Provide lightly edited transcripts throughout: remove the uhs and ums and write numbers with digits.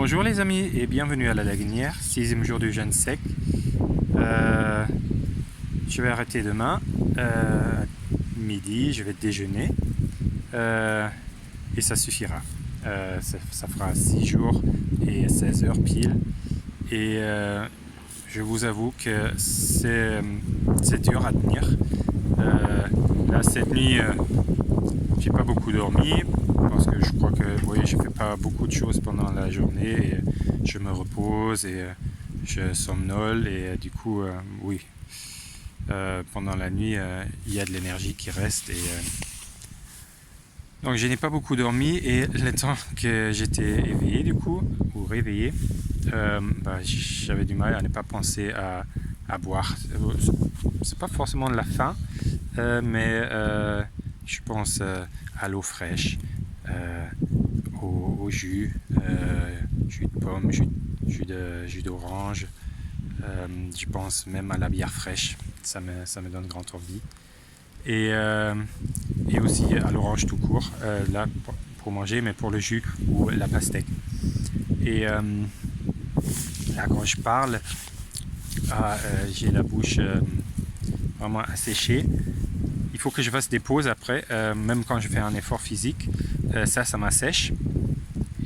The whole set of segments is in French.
Bonjour les amis et bienvenue à la Lagunière, 6e jour du jeûne sec. Je vais arrêter demain, midi, je vais déjeuner et ça suffira. Ça fera 6 jours et 16 heures pile. Et je vous avoue que c'est dur à tenir. Là cette nuit, j'ai pas beaucoup dormi parce que je crois que je fais pas beaucoup de choses pendant la journée et je me repose et je somnole et du coup pendant la nuit il y a de l'énergie qui reste et donc je n'ai pas beaucoup dormi et le temps que j'étais éveillé du coup ou réveillé, j'avais du mal à ne pas penser à boire. C'est pas forcément de la faim, mais je pense à l'eau fraîche, au jus, jus de pomme, jus d'orange. Je pense même à la bière fraîche, ça me donne grande envie. Et aussi à l'orange tout court, là pour manger, mais pour le jus ou la pastèque. Et là quand je parle, j'ai la bouche vraiment asséchée. Il faut que je fasse des pauses après, même quand je fais un effort physique, ça m'assèche.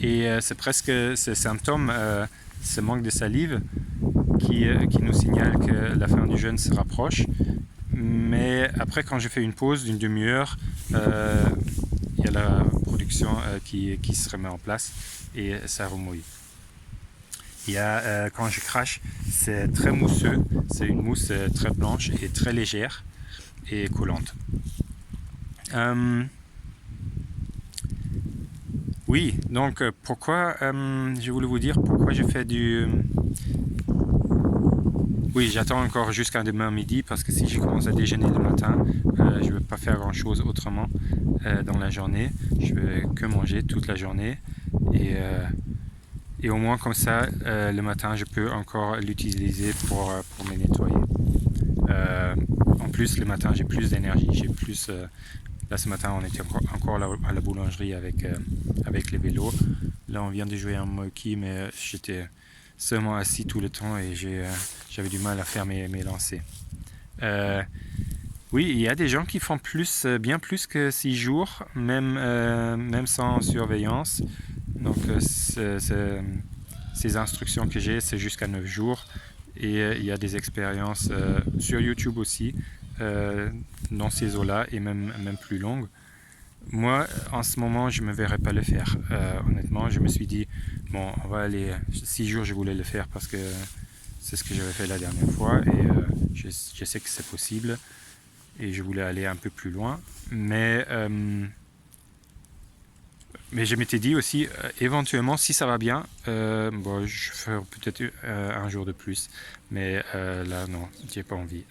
Et c'est presque ce symptôme, ce manque de salive qui nous signale que la fin du jeûne se rapproche. Mais après, quand je fais une pause d'une demi-heure, il y a la production qui se remet en place et ça remouille. Il y a, quand je crache, c'est très mousseux, c'est une mousse très blanche et très légère et collante. Oui, donc pourquoi, je voulais vous dire pourquoi je fais du... Oui, j'attends encore jusqu'à demain midi parce que si je commence à déjeuner le matin, je ne vais pas faire grand chose autrement dans la journée. Je vais que manger toute la journée et au moins comme ça, le matin, je peux encore l'utiliser pour me nettoyer. En plus, le matin, j'ai plus d'énergie, j'ai plus... Là, ce matin, on était encore à la boulangerie avec les vélos. Là, on vient de jouer un hockey, mais j'étais seulement assis tout le temps et j'avais du mal à faire mes lancers. Oui, il y a des gens qui font bien plus que 6 jours, même sans surveillance. Donc, ces instructions que j'ai, c'est jusqu'à 9 jours. Et il y a des expériences sur YouTube aussi, dans ces eaux-là, et même plus longues. Moi, en ce moment, je ne me verrais pas le faire. Honnêtement, je me suis dit, bon, on va aller... 6 jours, je voulais le faire parce que c'est ce que j'avais fait la dernière fois. Et je sais que c'est possible. Et je voulais aller un peu plus loin. Mais je m'étais dit aussi, éventuellement, si ça va bien, je ferai peut-être un jour de plus. Mais là, non, j'ai pas envie.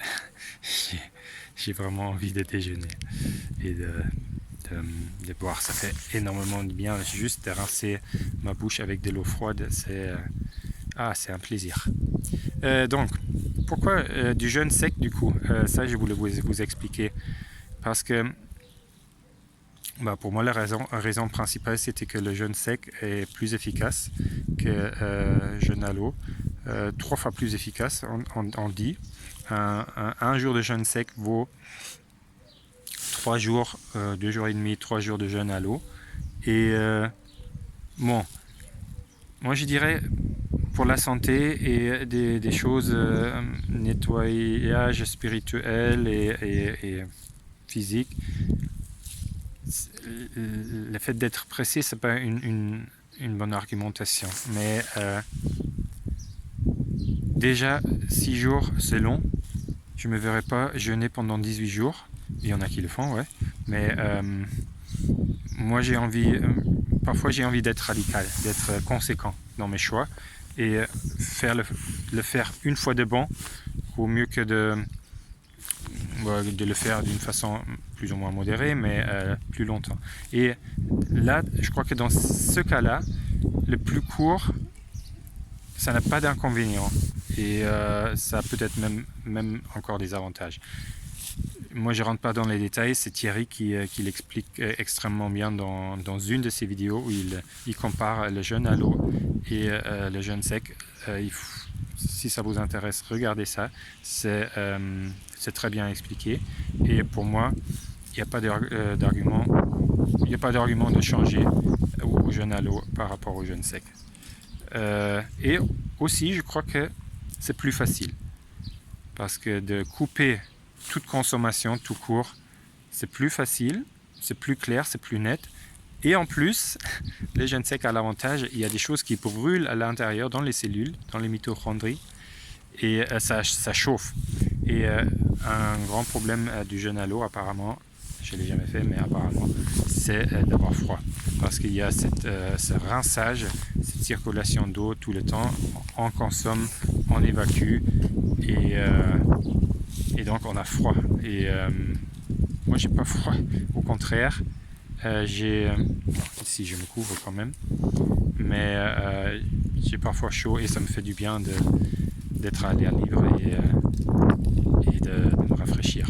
J'ai vraiment envie de déjeuner et de boire. Ça fait énormément de bien. Juste de rincer ma bouche avec de l'eau froide, c'est un plaisir. Donc, pourquoi du jeûne sec du coup? Ça, je voulais vous expliquer. Parce que pour moi, la raison principale, c'était que le jeûne sec est plus efficace que jeûne à l'eau. 3 fois plus efficace, on dit. Un jour de jeûne sec vaut 3 jours, 2 jours et demi, 3 jours de jeûne à l'eau. Et moi je dirais pour la santé et des choses, nettoyage spirituel et physique, le fait d'être pressé, c'est pas une bonne argumentation. Mais déjà, 6 jours, c'est long. Je ne me verrai pas jeûner pendant 18 jours. Il y en a qui le font, ouais. Mais moi, parfois j'ai envie d'être radical, d'être conséquent dans mes choix. Et le faire une fois de bon, vaut mieux que de le faire d'une façon plus ou moins modérée, mais plus longtemps. Et là, je crois que dans ce cas-là, le plus court, ça n'a pas d'inconvénient. Et ça a peut-être même encore des avantages. moi je rentre pas dans les détails, c'est Thierry qui l'explique extrêmement bien dans une de ses vidéos où il compare le jeûne à l'eau et le jeûne sec. Si ça vous intéresse, regardez ça, c'est très bien expliqué, et pour moi il n'y a pas d'argument de changer au jeûne à l'eau par rapport au jeûne sec. Et aussi je crois que c'est plus facile, parce que de couper toute consommation tout court, c'est plus facile, c'est plus clair, c'est plus net. Et en plus, le jeûne sec a l'avantage, il y a des choses qui brûlent à l'intérieur, dans les cellules, dans les mitochondries, et ça chauffe. Et un grand problème du jeûne à l'eau, apparemment, je ne l'ai jamais fait, mais apparemment, c'est d'avoir froid. Parce qu'il y a ce rinçage, cette circulation d'eau tout le temps, on consomme, on évacue, et donc on a froid. Et moi j'ai pas froid, au contraire, ici je me couvre quand même, mais j'ai parfois chaud, et ça me fait du bien d'être à l'air libre et de me rafraîchir.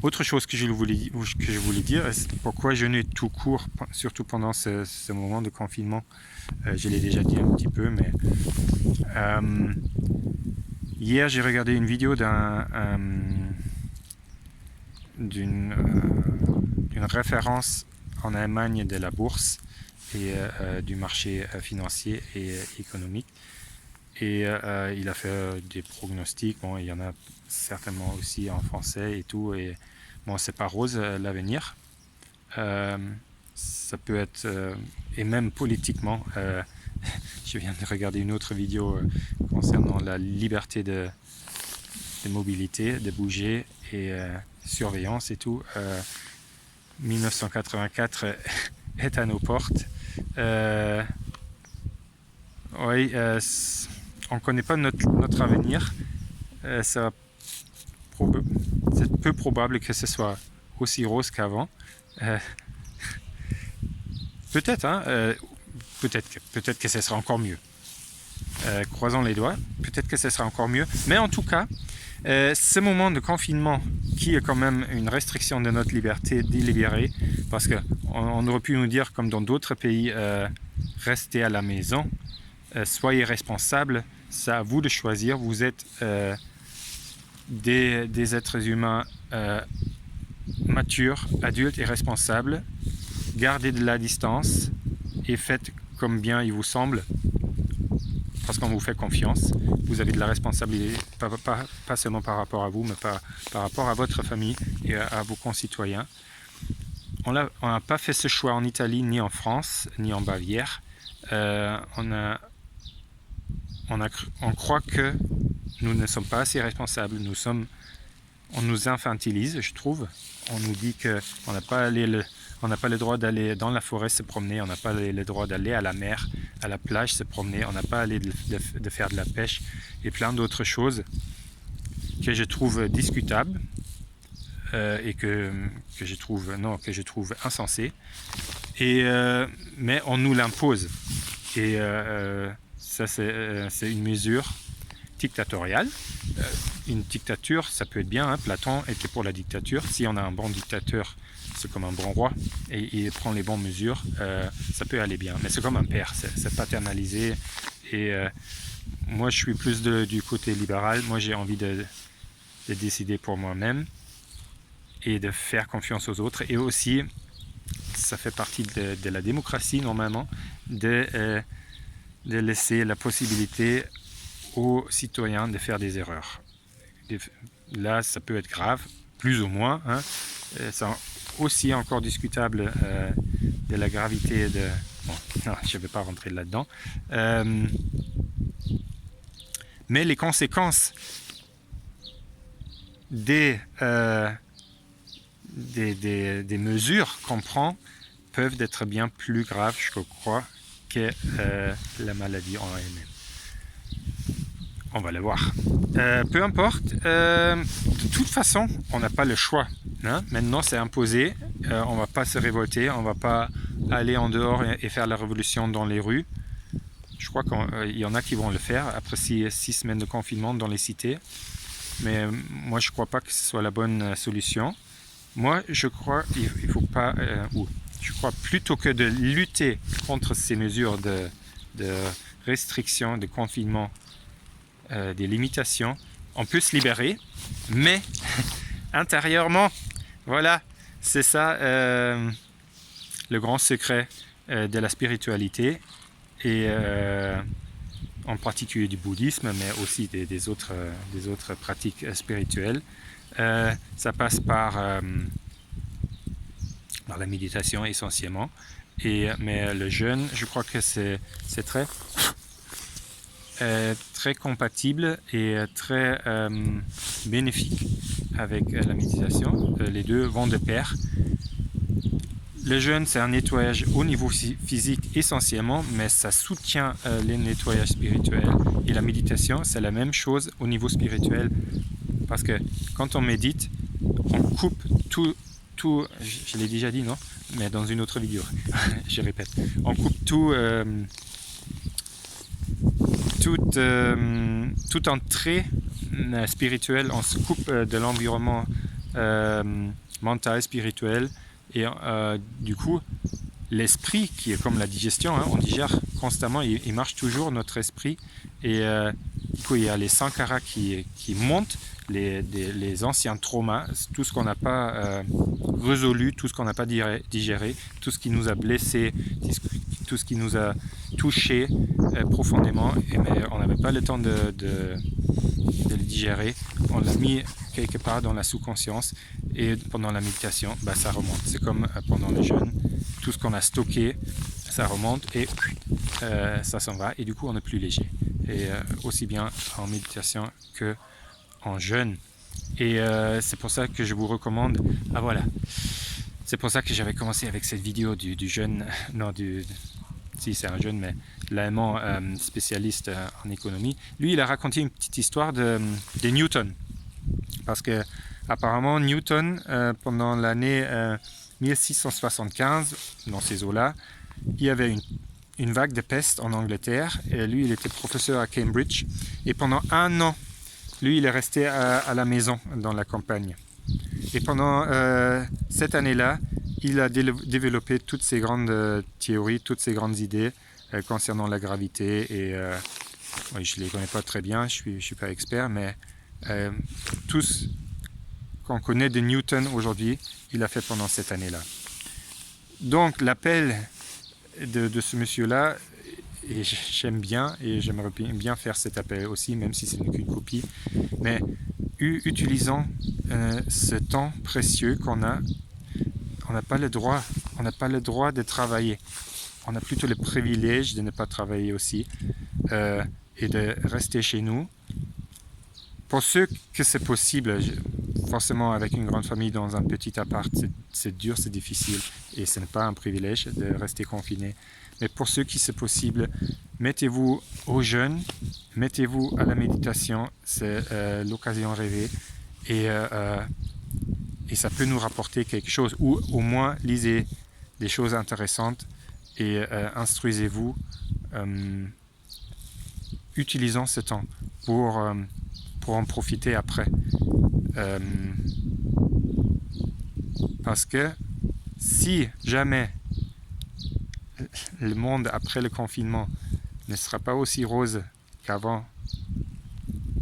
Autre chose que je voulais dire, c'est pourquoi jeûner tout court, surtout pendant ce moment de confinement. Je l'ai déjà dit un petit peu, mais hier j'ai regardé une vidéo d'une référence en Allemagne de la bourse et du marché financier et économique. Et il a fait des pronostics. Bon, il y en a certainement aussi en français et tout. Et bon, c'est pas rose l'avenir. Ça peut être, et même politiquement, je viens de regarder une autre vidéo concernant la liberté de mobilité, de bouger, et surveillance et tout. 1984 est à nos portes. Oui, on ne connaît pas notre avenir. C'est peu probable que ce soit aussi rose qu'avant. Peut-être, hein, peut-être que ce sera encore mieux. Croisons les doigts, peut-être que ce sera encore mieux. Mais en tout cas, ce moment de confinement, qui est quand même une restriction de notre liberté délibérée, parce qu'on aurait pu nous dire, comme dans d'autres pays, restez à la maison, soyez responsables, c'est à vous de choisir. Vous êtes des êtres humains matures, adultes et responsables. Gardez de la distance et faites comme bien il vous semble, parce qu'on vous fait confiance. Vous avez de la responsabilité, pas seulement par rapport à vous, mais par rapport à votre famille et à vos concitoyens. On n'a pas fait ce choix en Italie, ni en France, ni en Bavière. On croit que nous ne sommes pas assez responsables. On nous infantilise, je trouve. On nous dit qu'on n'a pas le droit d'aller dans la forêt se promener, on n'a pas le droit d'aller à la mer, à la plage se promener, on n'a pas le droit de faire de la pêche et plein d'autres choses que je trouve discutables et que je trouve insensées. Mais on nous l'impose. Et ça, c'est une mesure dictatoriale. Une dictature, ça peut être bien, hein. Platon était pour la dictature. Si on a un bon dictateur, c'est comme un bon roi et il prend les bonnes mesures, ça peut aller bien. Mais c'est comme un père, c'est paternalisé. Et moi, je suis plus du côté libéral. Moi, j'ai envie de décider pour moi-même et de faire confiance aux autres. Et aussi, ça fait partie de la démocratie, normalement, de laisser la possibilité aux citoyens de faire des erreurs. Là, ça peut être grave, plus ou moins, hein. C'est aussi encore discutable de la gravité de... Bon, non, je ne vais pas rentrer là-dedans. Mais les conséquences des mesures qu'on prend peuvent être bien plus graves, je crois, que la maladie en elle-même. On va le voir. Peu importe. De toute façon, on n'a pas le choix. Hein. Maintenant, c'est imposé. On ne va pas se révolter. On ne va pas aller en dehors et faire la révolution dans les rues. Je crois qu'il y en a qui vont le faire après 6 semaines de confinement dans les cités. mais moi je ne crois pas que ce soit la bonne solution. Moi je crois qu'il faut pas, je crois plutôt que de lutter contre ces mesures de restriction, de confinement, des limitations, on peut se libérer, mais intérieurement, voilà, c'est ça le grand secret de la spiritualité et en particulier du bouddhisme, mais aussi des autres pratiques spirituelles. Ça passe par la méditation essentiellement, mais le jeûne, je crois que c'est très compatible et très bénéfique avec la méditation. Les deux vont de pair. Le jeûne, c'est un nettoyage au niveau physique essentiellement, mais ça soutient les nettoyages spirituels. Et la méditation, c'est la même chose au niveau spirituel. Parce que quand on médite, on coupe tout, je l'ai déjà dit, non? Mais dans une autre vidéo, je répète. On coupe toute entrée spirituelle, on se coupe de l'environnement mental, spirituel. Et du coup, l'esprit, qui est comme la digestion, on digère constamment, il marche toujours, notre esprit. Et du coup, il y a les sankaras qui montent, les anciens traumas, tout ce qu'on n'a pas résolu, tout ce qu'on n'a pas digéré, tout ce qui nous a blessés, tout ce qui nous a touchés profondément, mais on n'avait pas le temps de le digérer. On l'a mis quelque part dans la sous-conscience et pendant la méditation, ça remonte. C'est comme pendant le jeûne, tout ce qu'on a stocké, ça remonte et ça s'en va et du coup on est plus léger. Et aussi bien en méditation que en jeûne. Et c'est pour ça que je vous recommande, c'est pour ça que j'avais commencé avec cette vidéo du jeûne, si c'est un jeune, mais l'allemand spécialiste en économie, lui il a raconté une petite histoire de Newton, parce que apparemment Newton pendant l'année 1675, dans ces eaux-là, il y avait une vague de peste en Angleterre, et lui il était professeur à Cambridge, et pendant 1 an, lui il est resté à la maison dans la campagne. Et pendant cette année-là, il a développé toutes ces grandes théories, toutes ces grandes idées concernant la gravité. Et je ne les connais pas très bien, je suis pas expert, mais tout ce qu'on connaît de Newton aujourd'hui, il a fait pendant cette année-là. Donc l'appel de ce monsieur-là, et j'aime bien, et j'aimerais bien faire cet appel aussi, même si ce n'est qu'une copie, mais utilisons ce temps précieux qu'on a. On n'a pas le droit de travailler. On a plutôt le privilège de ne pas travailler aussi et de rester chez nous. Pour ceux que c'est possible, forcément avec une grande famille dans un petit appart, c'est dur, c'est difficile et ce n'est pas un privilège de rester confiné. Mais pour ceux qui c'est possible, mettez-vous au jeûne, mettez-vous à la méditation, c'est l'occasion rêvée et ça peut nous rapporter quelque chose, ou au moins lisez des choses intéressantes et instruisez-vous. Utilisons ce temps pour en profiter après. Parce que si jamais le monde après le confinement ne sera pas aussi rose qu'avant,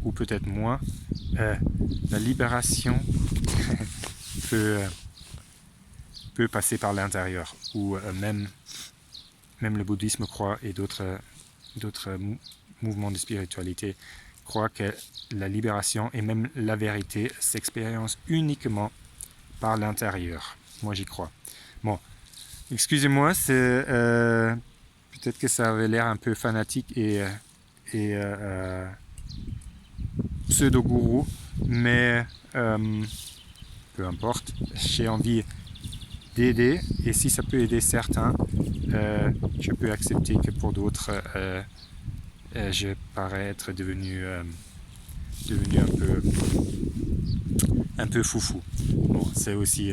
ou peut-être moins, la libération peut passer par l'intérieur, ou même le bouddhisme croit, et d'autres mouvements de spiritualité croient que la libération et même la vérité s'expérience uniquement par l'intérieur. Moi j'y crois. Bon, excusez-moi, c'est peut-être que ça avait l'air un peu fanatique et pseudo-gourou, mais peu importe, j'ai envie d'aider, et si ça peut aider certains, je peux accepter que pour d'autres, je parais être devenu un peu foufou. Bon, c'est aussi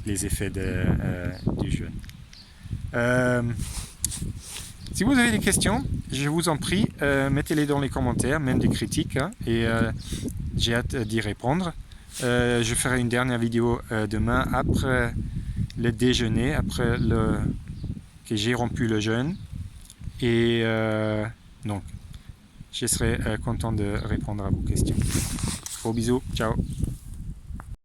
les effets du jeûne. Si vous avez des questions, je vous en prie, mettez-les dans les commentaires, même des critiques, et j'ai hâte d'y répondre. Je ferai une dernière vidéo demain après le déjeuner, que j'ai rompu le jeûne. Et donc, je serai content de répondre à vos questions. Gros bisous, ciao!